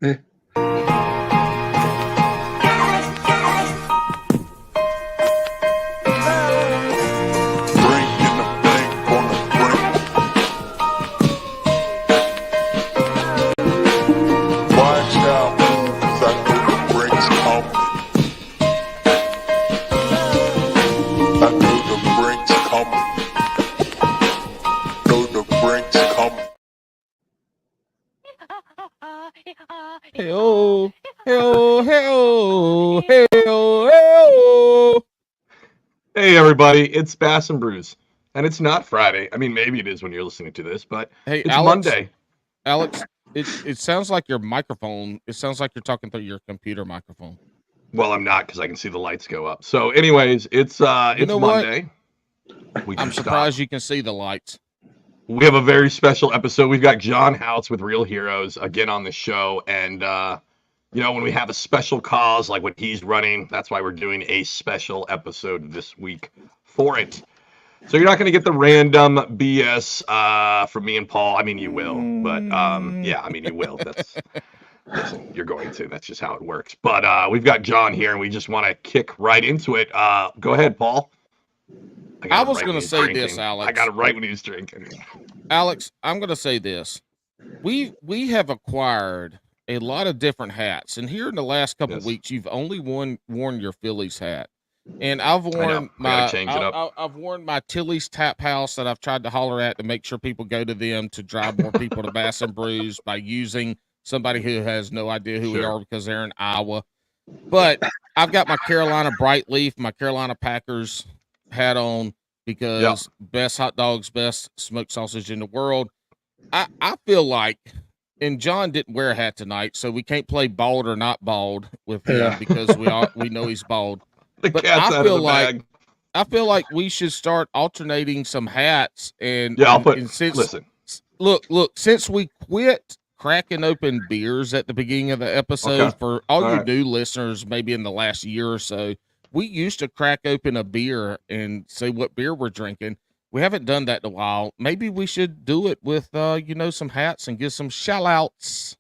Eh. Hey-oh, hey-oh, hey-oh, hey-oh, hey-oh. Hey everybody, it's Bass and Brews, and it's not Friday. I mean, maybe it is when you're listening to this, but Hey, it's Alex. Monday. Alex, it sounds like your microphone. It sounds like you're talking through your computer microphone. Well, I'm not because I can see the lights go up. So, anyways, it's know what? Monday. I'm surprised you can see the lights. We have a very special episode. We've got John House with Real Heroes again on the show, and when we have a special cause like when he's running, that's why we're doing a special episode this week for it. So you're not going to get the random BS from me and Paul. I mean, you will, but yeah, I mean, you will. Listen, you're going to. That's just how it works. But we've got John here, and we just want to kick right into it. Go ahead, Paul. I was going to say this, Alex. I got it right when he was drinking. Alex, I'm going to say this. We have acquired a lot of different hats, and here in the last couple of weeks, you've only worn your Phillies hat. And I've worn I've worn my Tilly's Tap House that I've tried to holler at to make sure people go to them to drive more people to Bass and Brews by using somebody who has no idea who we are because they're in Iowa. But I've got my Carolina Brightleaf, my Carolina Packers hat on because best hot dogs, best smoked sausage in the world. I feel like, and John didn't wear a hat tonight, so we can't play bald or not bald with him because we know he's bald. But I feel like we should start alternating some hats since we quit cracking open beers at the beginning of the episode, for all you new listeners, maybe in the last year or so, we used to crack open a beer and say what beer we're drinking. We haven't done that in a while. Maybe we should do it with some hats and get some shout outs.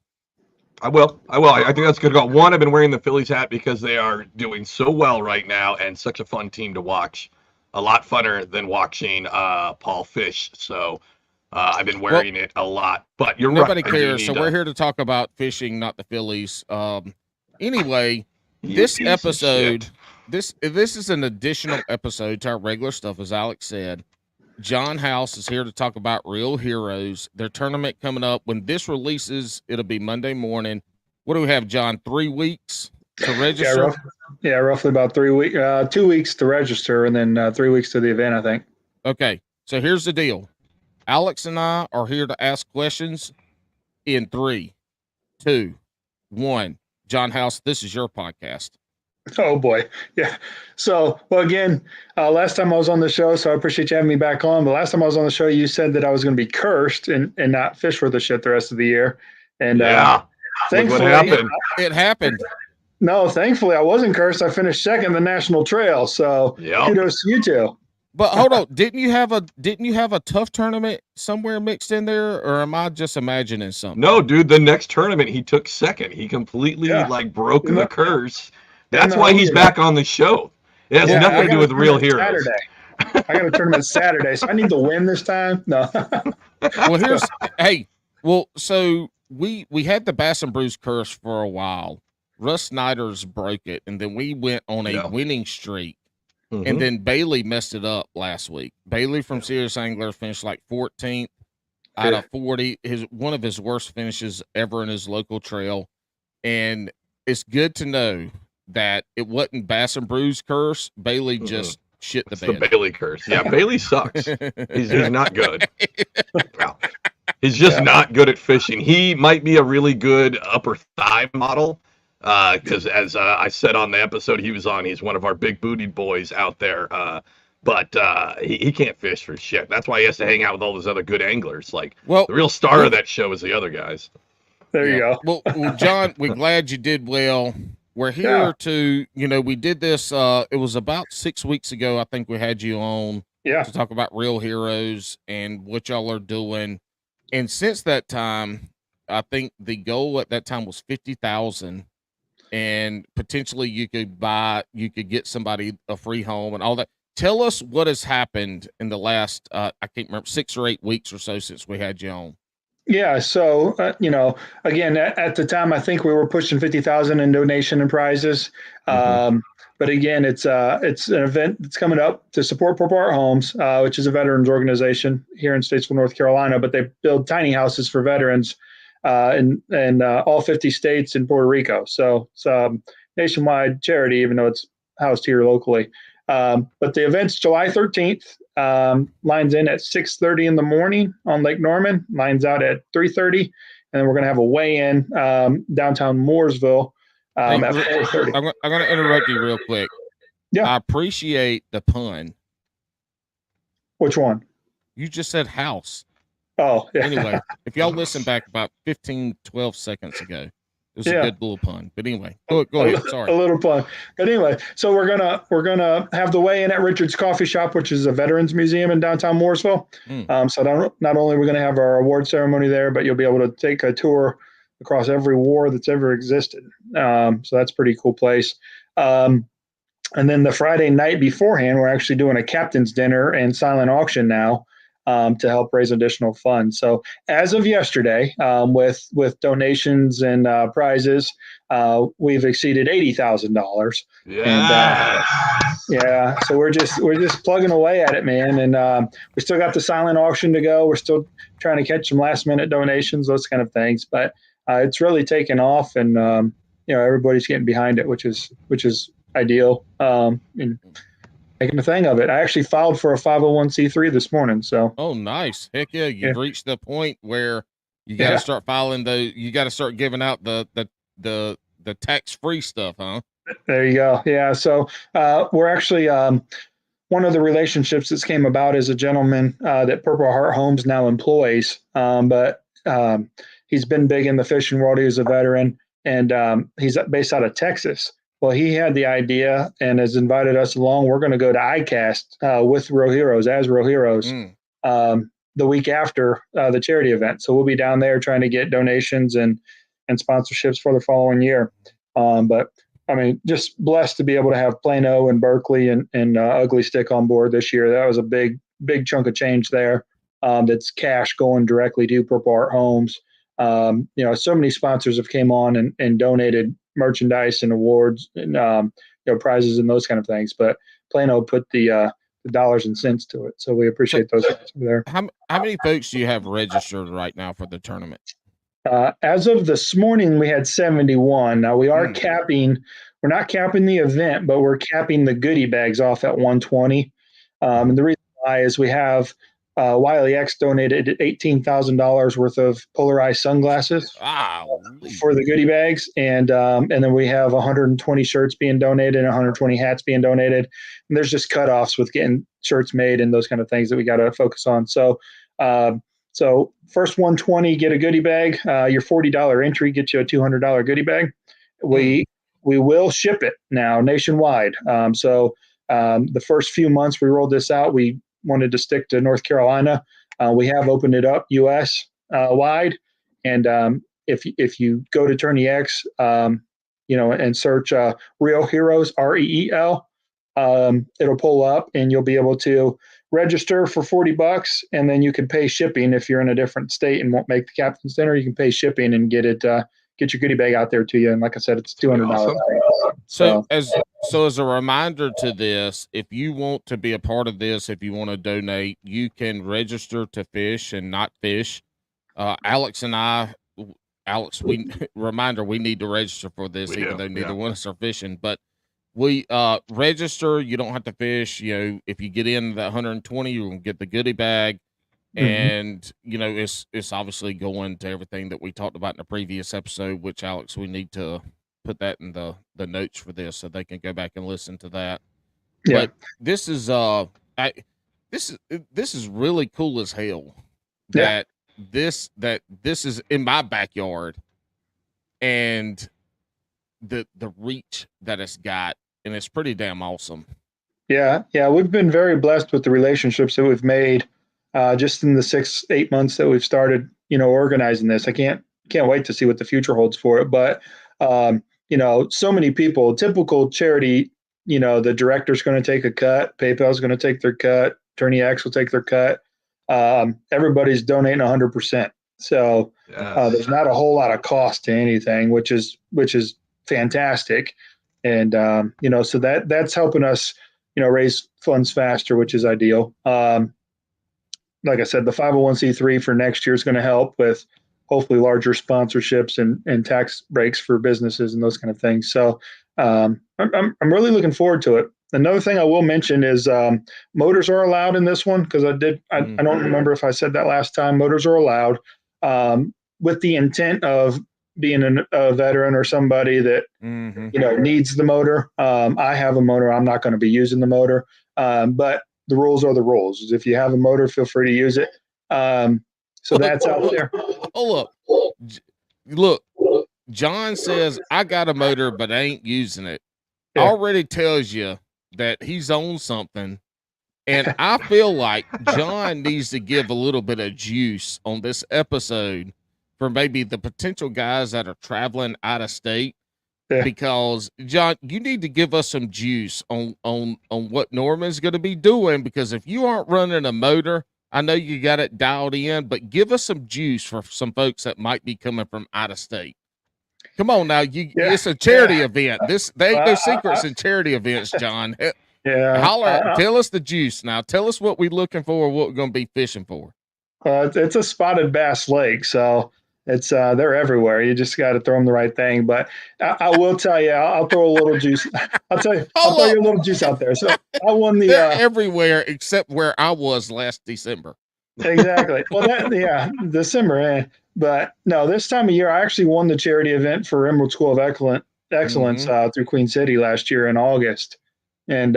I will. I think that's good. One, I've been wearing the Phillies hat because they are doing so well right now and such a fun team to watch. A lot funner than watching Paul fish. So I've been wearing it a lot. But you're nobody cares. So we're here to talk about fishing, not the Phillies. Anyway, this episode, this is an additional episode to our regular stuff, as Alex said. John House is here to talk about Real Heroes, their tournament coming up. When this releases, it'll be Monday morning. What do we have, John? 3 weeks to register? Roughly about 3 weeks. 2 weeks to register, and then 3 weeks to the event, I think. Okay, so here's the deal. Alex and I are here to ask questions in 3, 2, 1. John House, this is your podcast. Oh, boy. Yeah. So, well, again, last time I was on the show, so I appreciate you having me back on. But last time I was on the show, you said that I was going to be cursed and not fish worth a shit the rest of the year. And thankfully, what happened? It happened. No, thankfully, I wasn't cursed. I finished second in the national trail. So kudos to you two. But hold on, didn't you have a tough tournament somewhere mixed in there, or am I just imagining something? No, dude, the next tournament he took second. He completely broke the curse. That's why he's back on the show. It has nothing to do with Real Heroes. Saturday. I got a tournament Saturday, so I need to win this time. No. So we had the Bass and Brews curse for a while. Russ Snyder's broke it, and then we went on a winning streak. Mm-hmm. And then Bailey messed it up last week. Bailey from Serious Angler finished like 14th out of 40. One of his worst finishes ever in his local trail. And it's good to know that it wasn't Bass and Brews curse. Bailey just shit the bed. The Bailey curse. Yeah, Bailey sucks. He's not good. Well, he's just not good at fishing. He might be a really good upper thigh model. Because as I said on the episode he was on, he's one of our big bootied boys out there. But he can't fish for shit. That's why he has to hang out with all those other good anglers. The real star of that show is the other guys. There you go. Well, John, we're glad you did well. We're here to, we did this. It was about 6 weeks ago. I think we had you on to talk about Real Heroes and what y'all are doing. And since that time, I think the goal at that time was 50,000, and potentially you could get somebody a free home and all that. Tell us what has happened in the last, I can't remember, 6 or 8 weeks or so since we had you on. Yeah, so again, at the time, I think we were pushing 50,000 in donation and prizes. But again, it's an event that's coming up to support Purple Heart Homes, which is a veterans organization here in Statesville, North Carolina. But they build tiny houses for veterans in all 50 states and Puerto Rico. So it's a nationwide charity, even though it's housed here locally. But the event's July 13th. Lines in at 6:30 in the morning on Lake Norman. Lines out at 3:30, and then we're going to have a weigh-in downtown Mooresville at 4:30. I'm going to interrupt you real quick. Yeah. I appreciate the pun. Which one? You just said house. Oh, yeah. Anyway, if y'all listen back about 15, 12 seconds ago, it was a good little pun. But anyway, go ahead. Sorry. A little pun. But anyway, so we're gonna have the weigh-in at Richard's Coffee Shop, which is a veterans museum in downtown Mooresville. So not only are we gonna have our award ceremony there, but you'll be able to take a tour across every war that's ever existed. So that's a pretty cool place. And then the Friday night beforehand, we're actually doing a captain's dinner and silent auction now. To help raise additional funds. So as of yesterday, with donations and prizes, we've exceeded $80,000. Yeah. And so we're just plugging away at it, man. And we still got the silent auction to go. We're still trying to catch some last minute donations, those kind of things. But it's really taken off, and everybody's getting behind it, which is ideal. And making a thing of it. I actually filed for a 501c3 this morning. So. Oh, nice. Heck yeah. You've reached the point where you got to start filing you got to start giving out the tax-free stuff, huh? There you go. Yeah. So we're actually, one of the relationships that's came about is a gentleman that Purple Heart Homes now employs. But he's been big in the fishing world. He was a veteran, and he's based out of Texas. Well, he had the idea and has invited us along. We're going to go to ICAST with Real Heroes, as Real Heroes, the week after the charity event. So we'll be down there trying to get donations and sponsorships for the following year. But I mean, just blessed to be able to have Plano and Berkeley and Ugly Stick on board this year. That was a big chunk of change there. That's cash going directly to Purple Heart Homes. So many sponsors have came on and donated merchandise and awards and prizes and those kind of things. But Plano put the dollars and cents to it, so we appreciate those guys over there. How many folks do you have registered right now for the tournament? As of this morning, we had 71. Now we are capping. We're not capping the event, but we're capping the goodie bags off at 120. And the reason why is we have Wiley X donated $18,000 worth of polarized sunglasses for the goodie bags, and then we have 120 shirts being donated and 120 hats being donated. And there's just cutoffs with getting shirts made and those kind of things that we got to focus on. So first 120 get a goodie bag. Your $40 entry gets you a $200 goodie bag. We will ship it now nationwide. The first few months we rolled this out, we wanted to stick to North Carolina. We have opened it up U.S. Wide, and if you go to Tourney X, and search Real Heroes REEL, it'll pull up, and you'll be able to register for $40, and then you can pay shipping if you're in a different state and won't make the Captain's Dinner. You can pay shipping and get your goodie bag out there to you. And like I said, it's $200. Awesome. So as a reminder to this, if you want to be a part of this, if you want to donate, you can register to fish and not fish. Alex, we need to register for this, even though neither one of us are fishing. But we register. You don't have to fish. If you get in the 120, you will get the goodie bag. And it's obviously going to everything that we talked about in the previous episode, which Alex, we need to put that in the notes for this so they can go back and listen to that. Yeah. But this is this is really cool as hell that this is in my backyard, and the reach that it's got, and it's pretty damn awesome. Yeah, we've been very blessed with the relationships that we've made just in the 6-8 months that we've started, organizing this. I can't can't wait to see what the future holds for it. But so many people, typical charity, the director's going to take a cut, PayPal's going to take their cut, Attorney X will take their cut. Everybody's donating 100%. So there's not a whole lot of cost to anything, which is fantastic. And, so that's helping us, raise funds faster, which is ideal. Like I said, the 501c3 for next year is going to help with hopefully larger sponsorships and tax breaks for businesses and those kind of things. So I'm really looking forward to it. Another thing I will mention is motors are allowed in this one, because I don't remember if I said that last time. Motors are allowed with the intent of being a veteran or somebody that needs the motor. I have a motor. I'm not going to be using the motor, but the rules are the rules. If you have a motor, feel free to use it. So that's out there. Hold up. Look, John says, I got a motor, but I ain't using it. Yeah. Already tells you that he's on something. And I feel like John needs to give a little bit of juice on this episode for maybe the potential guys that are traveling out of state. Yeah. Because John, you need to give us some juice on what Norman's going to be doing, because if you aren't running a motor, I know you got it dialed in, but give us some juice for some folks that might be coming from out of state. Come on now, it's a charity event. They ain't no secrets in charity events, John. Yeah, holler, tell us the juice now. Tell us what we're looking for, what we're going to be fishing for. It's a spotted bass lake, so it's they're everywhere. You just got to throw them the right thing. But I will tell you, I'll throw a little juice. I'll throw you a little juice out there. So I won the. They're everywhere except where I was last December. Exactly. Well, December. But no, this time of year, I actually won the charity event for Emerald School of Excellence through Queen City last year in August. And,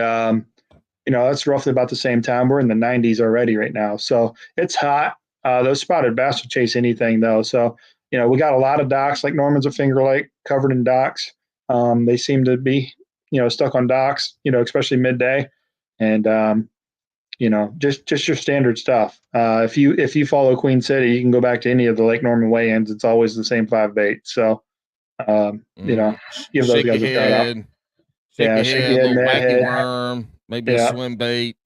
that's roughly about the same time. We're in the 90s already right now. So it's hot. Those spotted bass will chase anything, though. So, we got a lot of docks, like Norman's a Finger Lake, covered in docks. They seem to be, stuck on docks, especially midday. And, just your standard stuff. If you follow Queen City, you can go back to any of the Lake Norman weigh-ins. It's always the same 5 bait. So, give those guys a shout out. Shake your head, a little wacky worm, maybe a swim bait.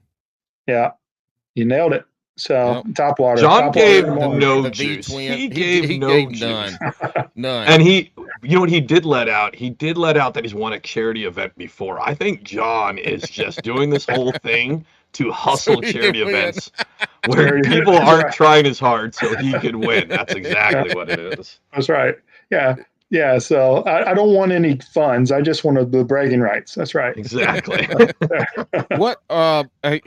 Yeah, you nailed it. So top water. John gave no juice. He gave no juice. None. And you know what he did let out? He did let out that he's won a charity event before. I think John is just doing this whole thing to hustle charity events where people aren't trying as hard so he could win. That's exactly what it is. That's right. Yeah. Yeah. So I don't want any funds. I just want the bragging rights. That's right. Exactly. What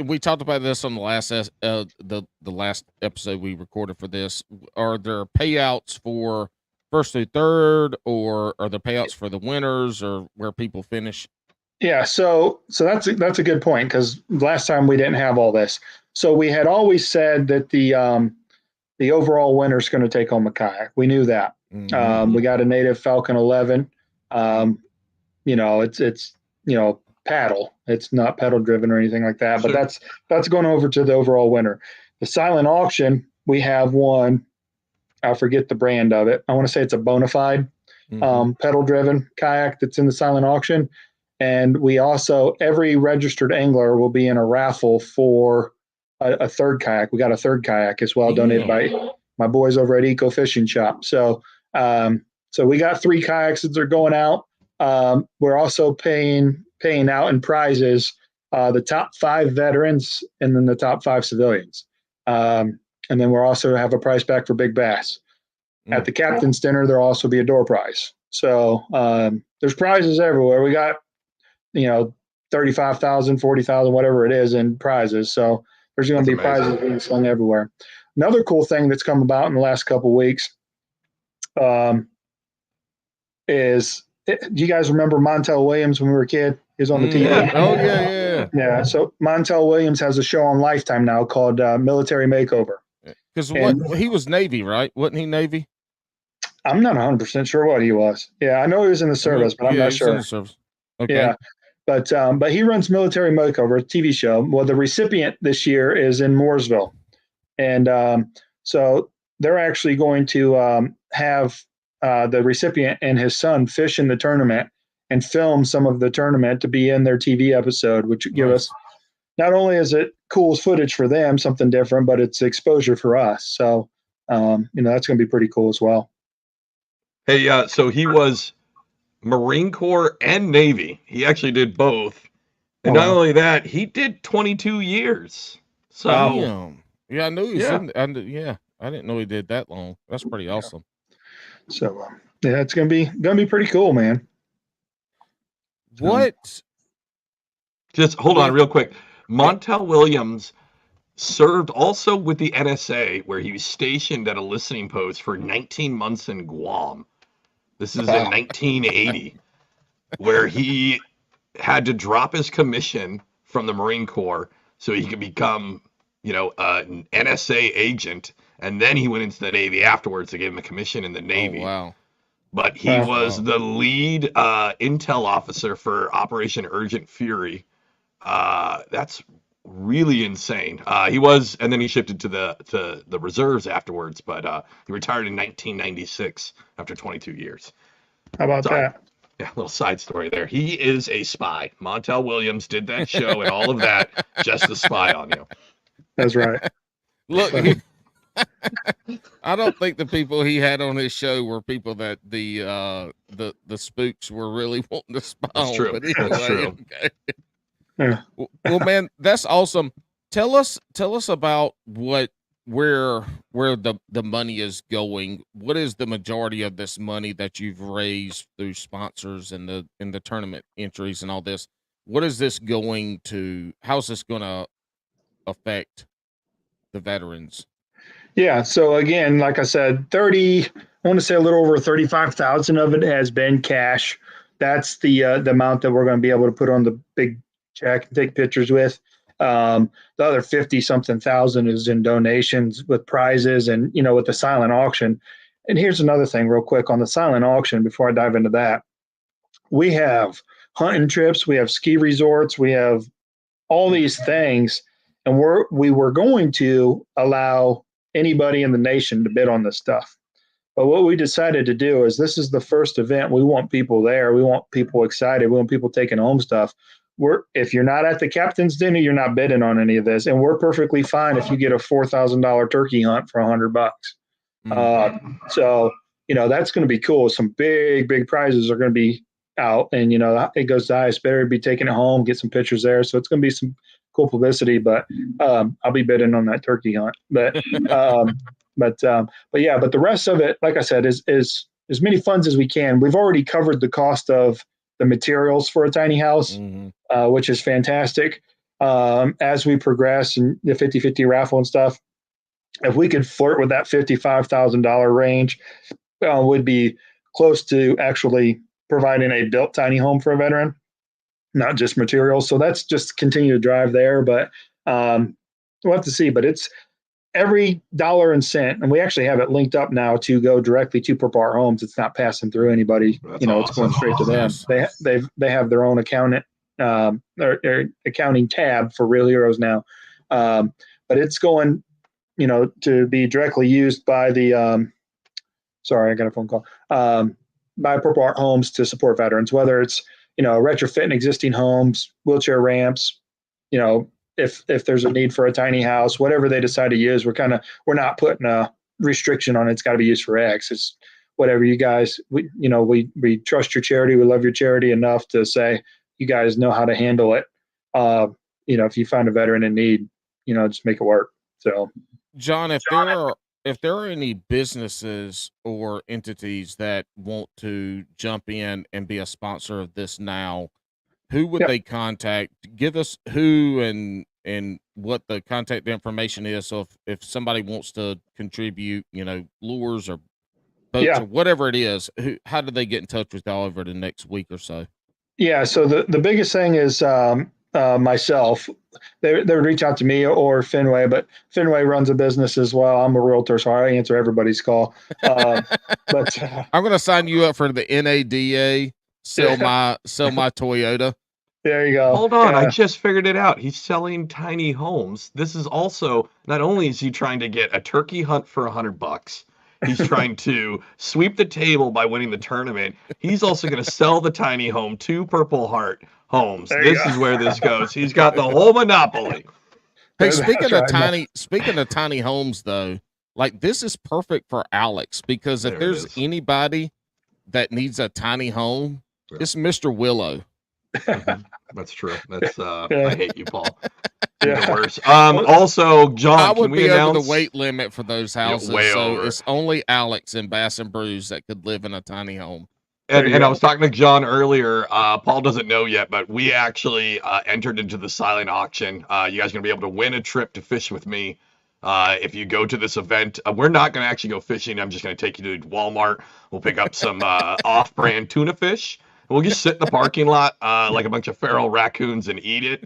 we talked about this on the last the last episode we recorded for this. Are there payouts for first through third, or are there payouts for the winners, or where people finish? Yeah, so that's a good point, because last time we didn't have all this. So we had always said that the overall winner is going to take home a kayak. We knew that. We got a native Falcon 11. It's paddle. It's not pedal driven or anything like that. But that's going over to the overall winner. The silent auction, we have one. I forget the brand of it. I want to say it's a Bonafide pedal driven kayak that's in the silent auction. And we also, every registered angler will be in a raffle for a third kayak. We got a third kayak as well, donated by my boys over at Eco Fishing Shop. So we got 3 kayaks that are going out. We're also paying out in prizes the top 5 veterans and then the top 5 civilians. And then we'll also have a prize back for big bass. At the captain's dinner, there'll also be a door prize. So there's prizes everywhere. We got 35,000, 40,000, whatever it is in prizes. So there's going to be prizes being slung everywhere. Another cool thing that's come about in the last couple of weeks is, do you guys remember Montel Williams when we were a kid? He was on the TV. Oh, yeah. Yeah. So Montel Williams has a show on Lifetime now called Military Makeover. Because he was Navy, right? Wasn't he Navy? I'm not 100% sure what he was. Yeah, I know he was in the service, but I'm not sure. In the service. Okay. Yeah. But he runs Military Makeover, a TV show. Well, the recipient this year is in Mooresville. And so they're actually going to have the recipient and his son fish in the tournament and film some of the tournament to be in their TV episode, which would give us, not only is it cool footage for them, something different, but it's exposure for us. So, that's going to be pretty cool as well. Hey, so he was Marine Corps and Navy. He actually did both. And not only that, he did 22 years. So, yeah, I knew he was in. I didn't know he did that long. That's pretty awesome. So, it's gonna be pretty cool, man. What? Just hold on, real quick. Montel Williams served also with the NSA, where he was stationed at a listening post for 19 months in Guam. This is in 1980, where he had to drop his commission from the Marine Corps so he could become, an NSA agent. And then he went into the Navy afterwards. They gave him a commission in the Navy. Oh, wow. But he was the lead intel officer for Operation Urgent Fury. That's really insane. He was, and then he shifted to the reserves afterwards. But he retired in 1996 after 22 years. How about that? Yeah, little side story there. He is a spy. Montel Williams did that show and all of that just to spy on you. That's right. Look, I don't think the people he had on his show were people that the spooks were really wanting to spy on. True. But anyway, That's true. Okay. Yeah. Well, man, that's awesome. Tell us about where the money is going. What is the majority of this money that you've raised through sponsors and the tournament entries and all this? What is this going to? How's this going to affect the veterans? Yeah. So again, like I said, I want to say a little over 35,000 of it has been cash. That's the amount that we're going to be able to put on the big check and take pictures with. The other 50 something thousand is in donations with prizes and, with the silent auction. And here's another thing real quick on the silent auction before I dive into that. We have hunting trips, we have ski resorts, we have all these things. And we were going to allow anybody in the nation to bid on this stuff. But what we decided to do is, this is the first event. We want people there. We want people excited. We want people taking home stuff. If you're not at the captain's dinner, you're not bidding on any of this. And we're perfectly fine if you get a $4,000 turkey hunt for $100. So, that's going to be cool. Some big, big prizes are going to be out, and, it goes to highest bidder, be taking it home, get some pictures there. So it's going to be some cool publicity, but I'll be bidding on that turkey hunt. But the rest of it, like I said, is as many funds as we can. We've already covered the cost of the materials for a tiny house, which is fantastic. As we progress in the 50-50 raffle and stuff, if we could flirt with that $55,000 range, would be close to actually providing a built tiny home for a veteran, not just materials. So that's just continue to drive there, but we'll have to see. But it's every dollar and cent, and we actually have it linked up now to go directly to Purple Heart Homes. It's not passing through anybody. That's It's going straight to them. They have their own accountant, their accounting tab for Real Heroes now, but it's going, to be directly used by the. Sorry, I got a phone call. By Purple Heart Homes to support veterans, whether it's retrofitting existing homes, wheelchair ramps, if there's a need for a tiny house, whatever they decide to use, we're not putting a restriction on it's got to be used for X. It's whatever you guys, we trust your charity. We love your charity enough to say, you guys know how to handle it. If you find a veteran in need, just make it work. So, John, if there are any businesses or entities that want to jump in and be a sponsor of this now, who would they contact? Give us who and what the contact information is. So if somebody wants to contribute, lures or boats or whatever it is, how do they get in touch with y'all over the next week or so? Yeah. So the biggest thing is myself. They would reach out to me or Fenway, but Fenway runs a business as well. I'm a realtor, so I answer everybody's call. But I'm going to sign you up for the NADA. Sell my Toyota. There you go. Hold on, I just figured it out. He's selling tiny homes. This is also, not only is he trying to get a turkey hunt for $100, He's trying to sweep the table by winning the tournament. He's also going to sell the tiny home to Purple Heart Homes. There you This go. is where this goes. He's got the whole monopoly. Hey, That's speaking of tiny homes though, like this is perfect for Alex because if There it there's is. anybody that needs a tiny home, Yeah. it's Mr. Willow. That's true. That's Yeah. I hate you, Paul. You're Yeah. the worst. Also, John, I can would we be announce over the weight limit for those houses, way so over. it's only Alex and Bass and Brews that could live in a tiny home. There you And I go. was talking to John earlier. Paul doesn't know yet, but we actually entered into the silent auction. You guys are going to be able to win a trip to fish with me. If you go to this event, we're not going to actually go fishing. I'm just going to take you to Walmart. We'll pick up some off-brand tuna fish. We'll just sit in the parking lot like a bunch of feral raccoons and eat it.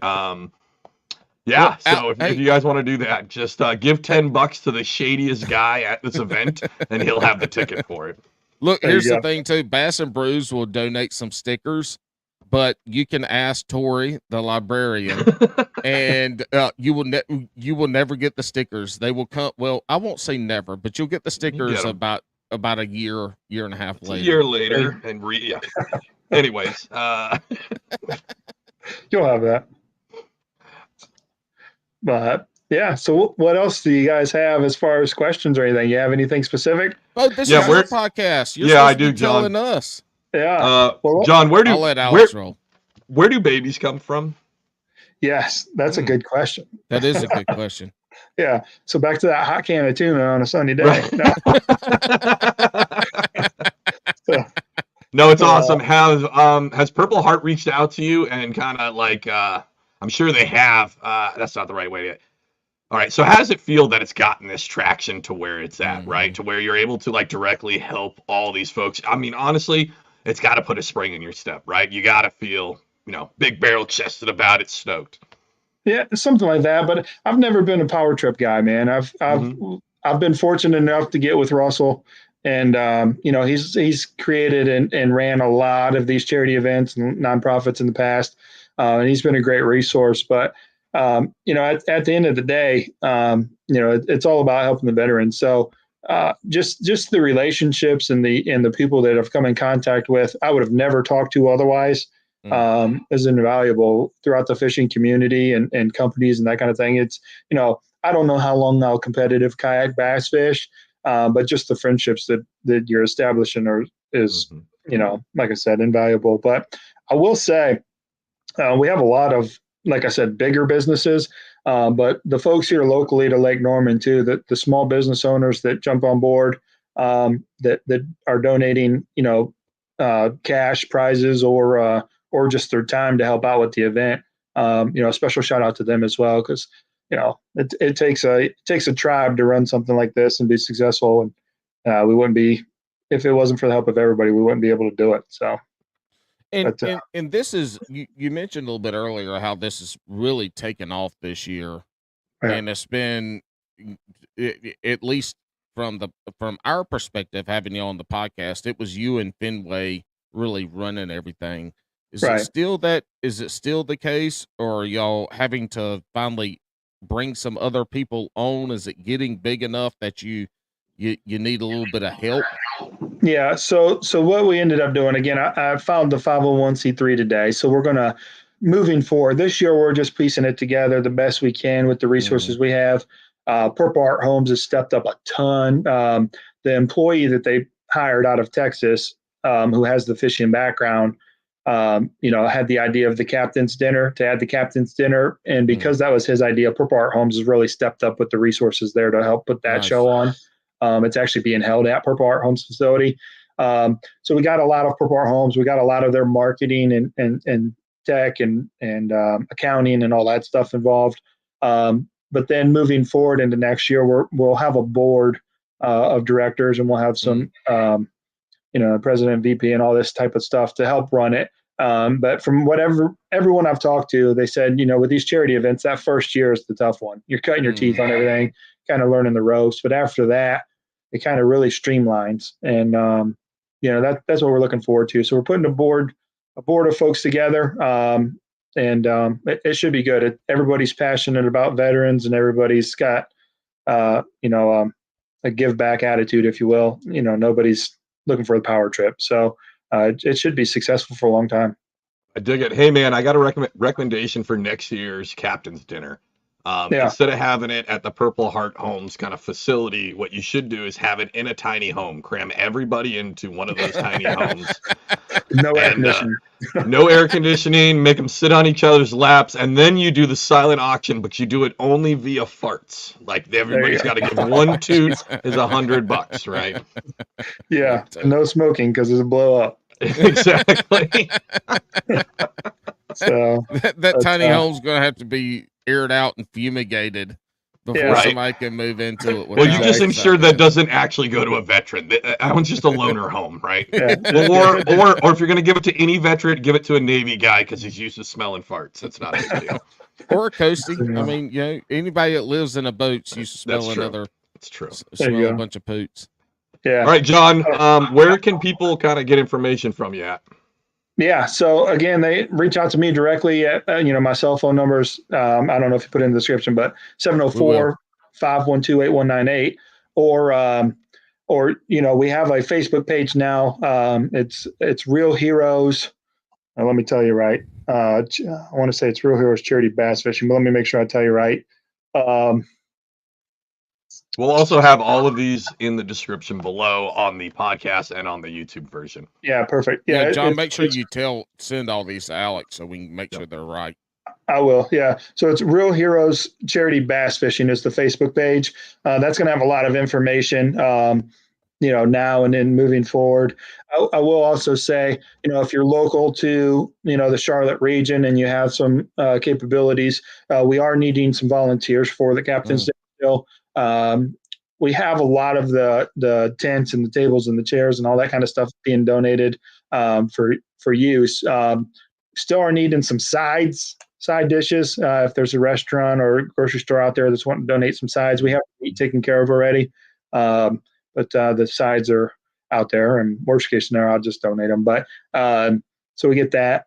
Yeah, Well, so if hey. you guys want to do that, just give $10 to the shadiest guy at this event, and he'll have the ticket for it. Look, There you here's the go. thing too. Bass and Brews will donate some stickers, but you can ask Tori, the librarian, and you will never get the stickers. They will come. Well, I won't say never, but you'll get the stickers 'em. about a year and a half It's later. a year later, and yeah. Anyways, You'll have that. But yeah, so what else do you guys have as far as questions or anything? You have anything specific? Oh, this Yeah, is your we're- podcast. You're yeah, supposed I to be do, John. telling us. Yeah. Well, John, I'll let Alex roll. where do babies come from? yes, that's a good question. That is a good question. Yeah. So back to that hot can of tuna on a sunny day. Right. No. No, it's awesome. Has Purple Heart reached out to you and kind of like I'm sure they have. That's not the right way to. All right. So how does it feel that it's gotten this traction to where it's at, right? To where you're able to like directly help all these folks. I mean, honestly, it's got to put a spring in your step, right? You got to feel, big barrel chested about it, stoked. Yeah, something like that. But I've never been a power trip guy, man. I've been fortunate enough to get with Russell, and he's created and ran a lot of these charity events and nonprofits in the past, and he's been a great resource. But at the end of the day, it's all about helping the veterans. So just the relationships and the people that I've come in contact with, I would have never talked to otherwise. Is invaluable throughout the fishing community and companies and that kind of thing. It's, I don't know how long I'll competitive kayak bass fish, but just the friendships that you're establishing is, like I said, invaluable. But I will say we have a lot of, like I said, bigger businesses, but the folks here locally to Lake Norman too, the small business owners that jump on board, that are donating, cash prizes or just their time to help out with the event. A special shout out to them as well, because it takes a tribe to run something like this and be successful. And we wouldn't be, if it wasn't for the help of everybody, we wouldn't be able to do it. So. And this is you mentioned a little bit earlier how this is really taken off this year, and it's been at least from our perspective, having you on the podcast, it was you and Fenway really running everything. Is it still the case, or are y'all having to finally bring some other people on? Is it getting big enough that you need a little bit of help? Yeah. So what we ended up doing, again, I found the 501c3 today. So we're going to, moving forward this year, we're just piecing it together the best we can with the resources we have. Purple Heart Homes has stepped up a ton. The employee that they hired out of Texas, who has the fishing background, had the idea of the captain's dinner, to add the captain's dinner. And because that was his idea, Purple Heart Homes has really stepped up with the resources there to help put that show on. It's actually being held at Purple Heart Homes facility. So we got a lot of Purple Heart Homes. We got a lot of their marketing and tech and accounting and all that stuff involved. But then moving forward into next year, we'll have a board of directors, and we'll have some, president, VP, and all this type of stuff to help run it. But from everyone I've talked to, they said, with these charity events, that first year is the tough one. You're cutting your teeth on everything, kind of learning the ropes. But after that, it kind of really streamlines. And, that's what we're looking forward to. So we're putting a board of folks together. And it should be good. Everybody's passionate about veterans, and everybody's got, a a give back attitude, if you will. Nobody's looking for the power trip. So it should be successful for a long time. I dig it. Hey, man, I got a recommendation for next year's captain's dinner. Yeah. Instead of having it at the Purple Heart Homes kind of facility, what you should do is have it in a tiny home. Cram everybody into one of those tiny homes. No air conditioning. No air conditioning. Make them sit on each other's laps, and then you do the silent auction, but you do it only via farts. Like everybody's got to give one toot is $100, right? Yeah. No smoking because it'll blow up. Exactly. So that tiny home's gonna have to be aired out and fumigated before somebody can move into it. Well, you just ensure that doesn't actually go to a veteran. That one's just a loaner home, right? Yeah. Or if you're going to give it to any veteran, give it to a Navy guy because he's used to smelling farts. That's not a big deal. Or a coastie. I mean, anybody that lives in a boat's used to smell another. That's true. Smell a bunch of poots. Yeah. All right, John. Where can people kind of get information from you at? Yeah. So again, they reach out to me directly at, my cell phone numbers. I don't know if you put it in the description, but 704-512-8198 or, we have a Facebook page now. It's Real Heroes. Let me tell you right. I want to say it's Real Heroes Charity Bass Fishing, but let me make sure I tell you right. We'll also have all of these in the description below on the podcast and on the YouTube version. Yeah, perfect. Yeah, John, make sure you send all these to Alex so we can make sure they're right. I will. Yeah. So it's Real Heroes Charity Bass Fishing is the Facebook page. That's going to have a lot of information, now and then moving forward. I will also say, if you're local to, the Charlotte region and you have some capabilities, we are needing some volunteers for the Captain's Day still. We have a lot of the tents and the tables and the chairs and all that kind of stuff being donated for use. Still are needing some side dishes. If there's a restaurant or grocery store out there that's wanting to donate some sides, we have meat taken care of already. But the sides are out there, and worst case scenario, I'll just donate them. But so we get that.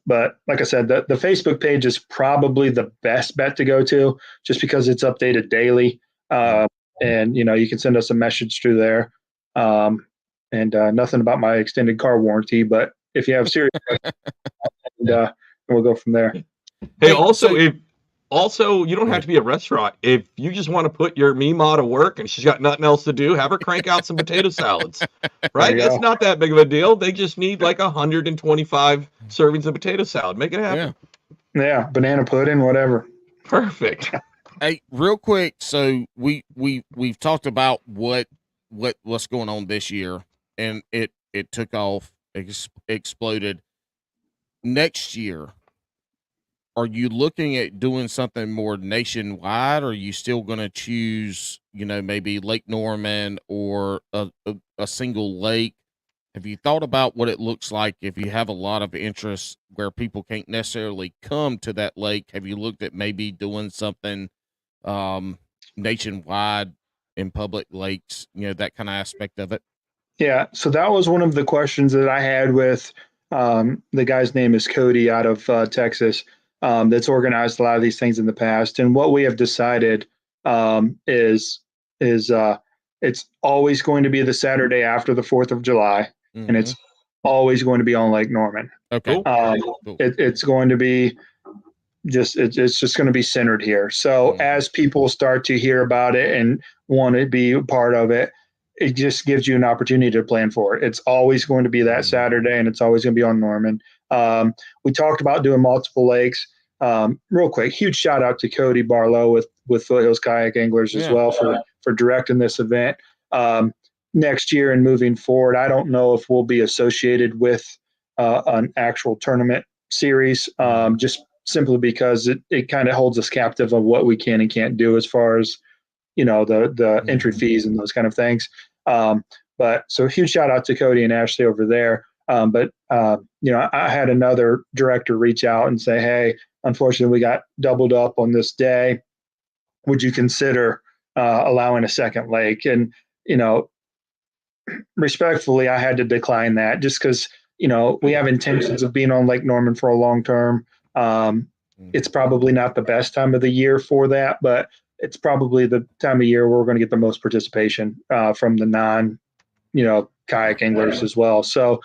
But like I said, the Facebook page is probably the best bet to go to just because it's updated daily. And, you can send us a message through there. And nothing about my extended car warranty, but if you have serious questions, we'll go from there. Hey, also, you don't have to be a restaurant. If you just want to put your Meemaw to work and she's got nothing else to do, have her crank out some potato salads, right? That's not that big of a deal. They just need like 125 servings of potato salad. Make it happen. Yeah, banana pudding, whatever. Perfect. Hey, real quick. So we've talked about what's going on this year, and it took off, exploded. Next year, are you looking at doing something more nationwide? Or are you still going to choose, maybe Lake Norman or a single lake? Have you thought about what it looks like if you have a lot of interest where people can't necessarily come to that lake? Have you looked at maybe doing something nationwide in public lakes, that kind of aspect of it? Yeah. So that was one of the questions that I had with the guy's name is Cody out of Texas. That's organized a lot of these things in the past. And what we have decided is it's always going to be the Saturday after the 4th of July, and it's always going to be on Lake Norman. Okay. Cool. It's going to be it's just going to be centered here. So as people start to hear about it and want to be a part of it, it just gives you an opportunity to plan for it. It's always going to be that Saturday, and it's always going to be on Norman. We talked about doing multiple lakes. Real quick, huge shout out to Cody Barlow with Foothills Kayak Anglers as well for directing this event. Next year and moving forward, I don't know if we'll be associated with an actual tournament series, just simply because it kind of holds us captive of what we can and can't do as far as the entry fees and those kind of things. But so huge shout out to Cody and Ashley over there. But I had another director reach out and say, hey, unfortunately, we got doubled up on this day. Would you consider allowing a second lake? And, respectfully, I had to decline that just because, we have intentions of being on Lake Norman for a long term. It's probably not the best time of the year for that, but it's probably the time of year where we're going to get the most participation from the non, kayak anglers as well. So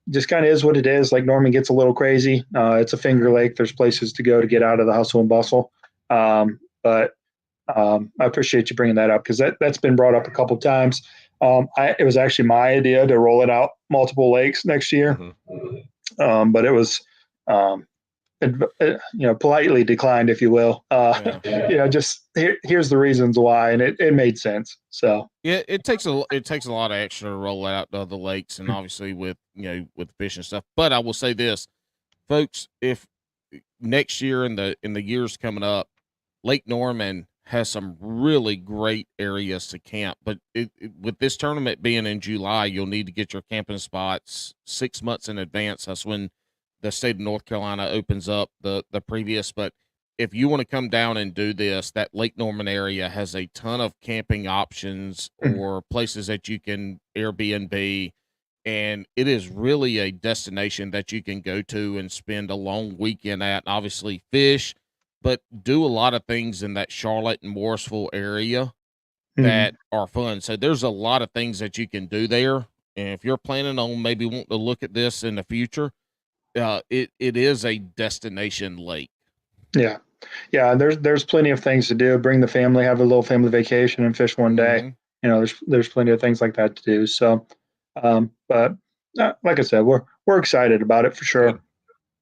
just kind of is what it is. Lake Norman gets a little crazy. It's a finger lake. There's places to go to get out of the hustle and bustle. But I appreciate you bringing that up because that's been brought up a couple of times. It was actually my idea to roll it out multiple lakes next year, but it was, politely declined, if you will. Just here's the reasons why, and it made sense. So yeah, it takes a lot of extra to roll out to other lakes, and obviously with fish and stuff. But I will say this, folks, if next year in the years coming up, Lake Norman has some really great areas to camp, but with this tournament being in July, you'll need to get your camping spots 6 months in advance. That's when the state of North Carolina opens up the previous. But if you want to come down and do this, that Lake Norman area has a ton of camping options or places that you can Airbnb. And it is really a destination that you can go to and spend a long weekend at, and obviously fish, but do a lot of things in that Charlotte and Morrisville area that are fun. So there's a lot of things that you can do there. And if you're planning on maybe wanting to look at this in the future, it is a destination lake. Yeah. There's plenty of things to do. Bring the family, have a little family vacation, and fish one day. There's plenty of things like that to do. So, but like I said, we're excited about it for sure.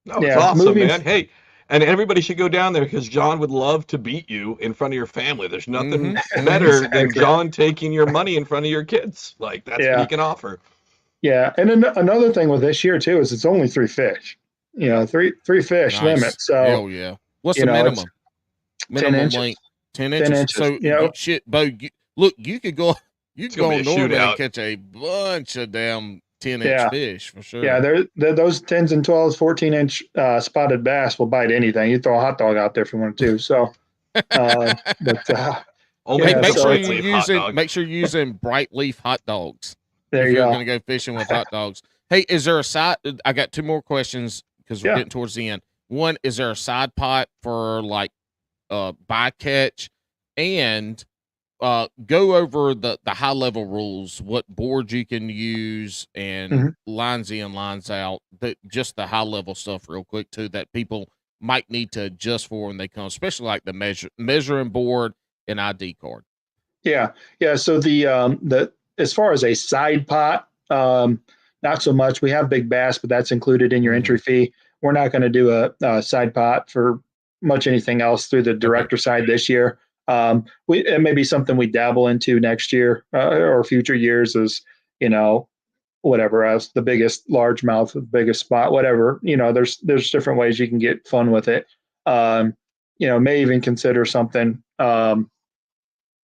No, it's awesome, man. Hey, and everybody should go down there because John would love to beat you in front of your family. There's nothing better than John taking your money in front of your kids. Like that's what he can offer. Yeah, and then another thing with this year too is it's only 3 fish. Three fish limit. So what's the minimum? Minimum 10 length, 10 inches. 10 inches. So shit, Bo. You could go on Norman and catch a bunch of damn 10-inch fish for sure. Yeah, those 10s and 12s, 14-inch spotted bass will bite anything. You throw a hot dog out there if you want to. So, make sure you're using bright leaf hot dogs. There if you're going to go fishing with hot dogs. Hey, is there a side? I got 2 more questions because we're getting towards the end. One, is there a side pot for like bycatch? And go over the high level rules, what board you can use, and lines in, lines out, just the high level stuff real quick too that people might need to adjust for when they come, especially like the measuring board and ID card. Yeah. So the as far as a side pot, not so much. We have big bass, but that's included in your entry fee. We're not going to do a side pot for much anything else through the director side this year. It may be something we dabble into next year or future years as, whatever else, the biggest largemouth, the biggest spot, whatever, there's different ways you can get fun with it. May even consider something. Well,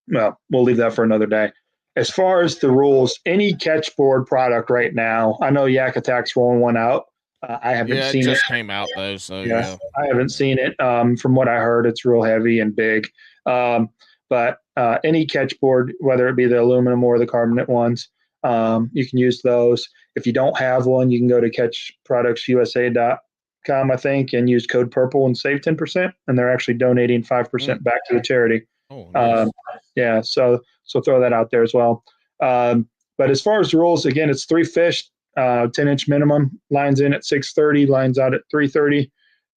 we'll leave that for another day. As far as the rules, any catch board product right now, I know Yak Attack's rolling one out. I haven't seen it. It just came out though, so I haven't seen it. From what I heard, it's real heavy and big. But any catch board, whether it be the aluminum or the carbonate ones, you can use those. If you don't have one, you can go to catchproductsusa.com, I think, and use code PURPLE and save 10%. And they're actually donating 5% back to the charity. Oh, nice. So throw that out there as well. But as far as the rules, again, it's 3 fish, 10-inch minimum, lines in at 6:30, lines out at 3:30,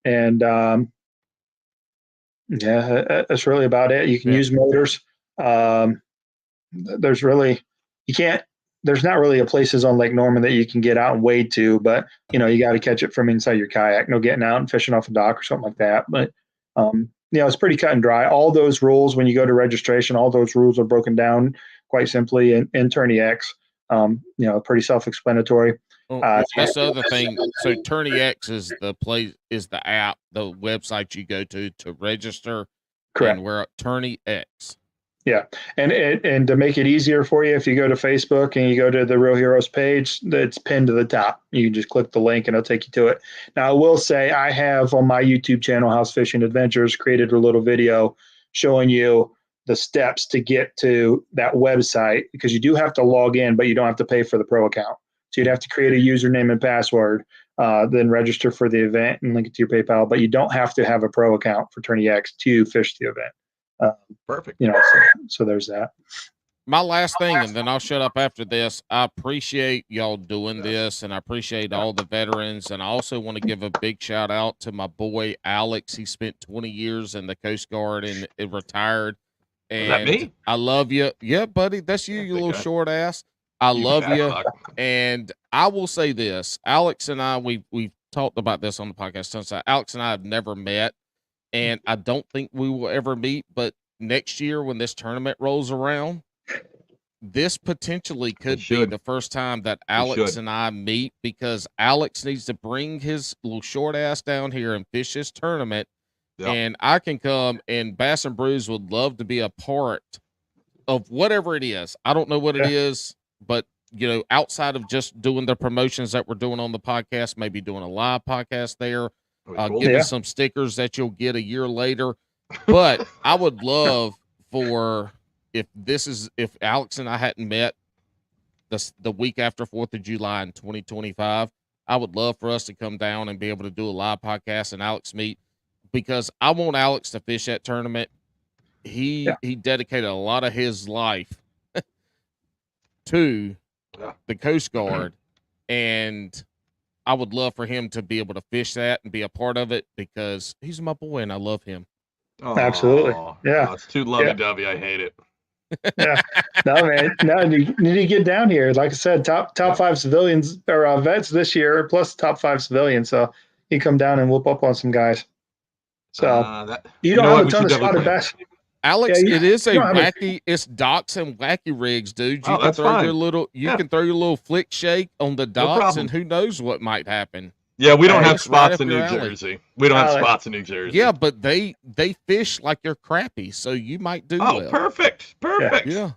and that's really about it. You can use motors. There's not really a places on Lake Norman that you can get out and wade to, but you got to catch it from inside your kayak. No getting out and fishing off a dock or something like that. But it's pretty cut and dry. All those rules, when you go to registration, all those rules are broken down quite simply in Tourney X. Pretty self-explanatory. That's the other thing. So Tourney X is the app, the website you go to register. Correct. And we're at Tourney X. Yeah, and to make it easier for you, if you go to Facebook and you go to the Real Heroes page, that's pinned to the top. You can just click the link and it'll take you to it. Now, I will say I have on my YouTube channel, House Fishing Adventures, created a little video showing you the steps to get to that website, because you do have to log in, but you don't have to pay for the pro account. So you'd have to create a username and password, then register for the event and link it to your PayPal, but you don't have to have a pro account for Tourney X to fish the event. Perfect. So there's that. My last thing, and then I'll shut up after this. I appreciate y'all doing this, and I appreciate all the veterans. And I also want to give a big shout out to my boy Alex. He spent 20 years in the Coast Guard and retired. And Is that me? I love you. Yeah, buddy, that's you, you little short ass. I You love fat you. fuck. And I will say this: Alex and I, we've talked about this on the podcast. Since Alex and I have never met, and I don't think we will ever meet. But next year, when this tournament rolls around, this potentially could be the first time that Alex and I meet, because Alex needs to bring his little short ass down here and fish this tournament. Yep. And I can come, and Bass and Brews would love to be a part of whatever it is. I don't know what it is, but outside of just doing the promotions that we're doing on the podcast, maybe doing a live podcast there, giving some stickers that you'll get a year later. But I would love for, if Alex and I hadn't met the week after 4th of July in 2025, I would love for us to come down and be able to do a live podcast and Alex meet, because I want Alex to fish that tournament. He dedicated a lot of his life to the Coast Guard, and I would love for him to be able to fish that and be a part of it, because he's my boy and I love him. Oh, absolutely. Yeah. Oh, it's too lovey-dovey. I hate it. Yeah. No, man. No, you need to get down here. Like I said, top 5 civilians or vets this year, plus top 5 civilians. So you come down and whoop up on some guys. So you don't have a ton of spotted bass. Alex, it is it's docks and wacky rigs, dude. You can throw your little, can throw your little flick shake on the docks, and who knows what might happen. Yeah, we don't have spots in New Jersey. We don't have spots in New Jersey. Yeah, but they fish like they're crappy, so you might do well. Perfect. Yeah.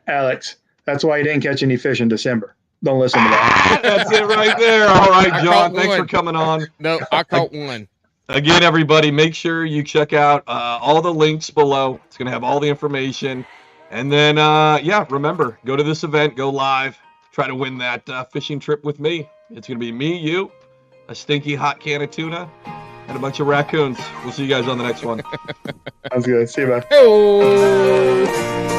Alex, that's why you didn't catch any fish in December. Don't listen to that. That's it right there. All right, John, thanks for coming on. No, I caught one. Again, everybody, make sure you check out all the links below. It's going to have all the information. And then, remember, go to this event, go live, try to win that fishing trip with me. It's going to be me, you, a stinky hot can of tuna, and a bunch of raccoons. We'll see you guys on the next one. Sounds good. See you, bud. Hey-oh.